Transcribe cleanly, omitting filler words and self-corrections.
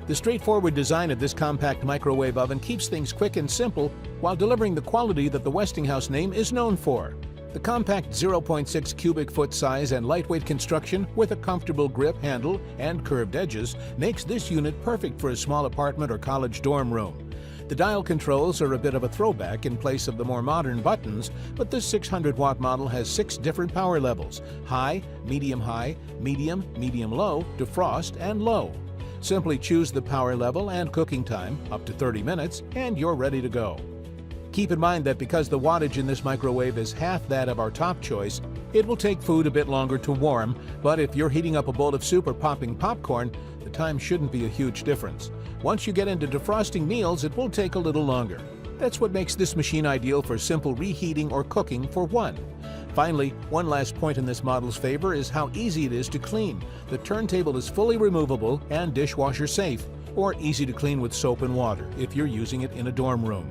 The straightforward design of this compact microwave oven keeps things quick and simple while delivering the quality that the Westinghouse name is known for. The compact 0.6 cubic foot size and lightweight construction with a comfortable grip handle and curved edges makes this unit perfect for a small apartment or college dorm room. The dial controls are a bit of a throwback in place of the more modern buttons, but this 600-watt model has 6 different power levels: high, medium, medium low, defrost, and low. Simply choose the power level and cooking time, up to 30 minutes, and you're ready to go. Keep in mind that because the wattage in this microwave is half that of our top choice, it will take food a bit longer to warm, but if you're heating up a bowl of soup or popping popcorn, the time shouldn't be a huge difference. Once you get into defrosting meals, it will take a little longer. That's what makes this machine ideal for simple reheating or cooking for one. Finally, one last point in this model's favor is how easy it is to clean. The turntable is fully removable and dishwasher safe, or easy to clean with soap and water if you're using it in a dorm room.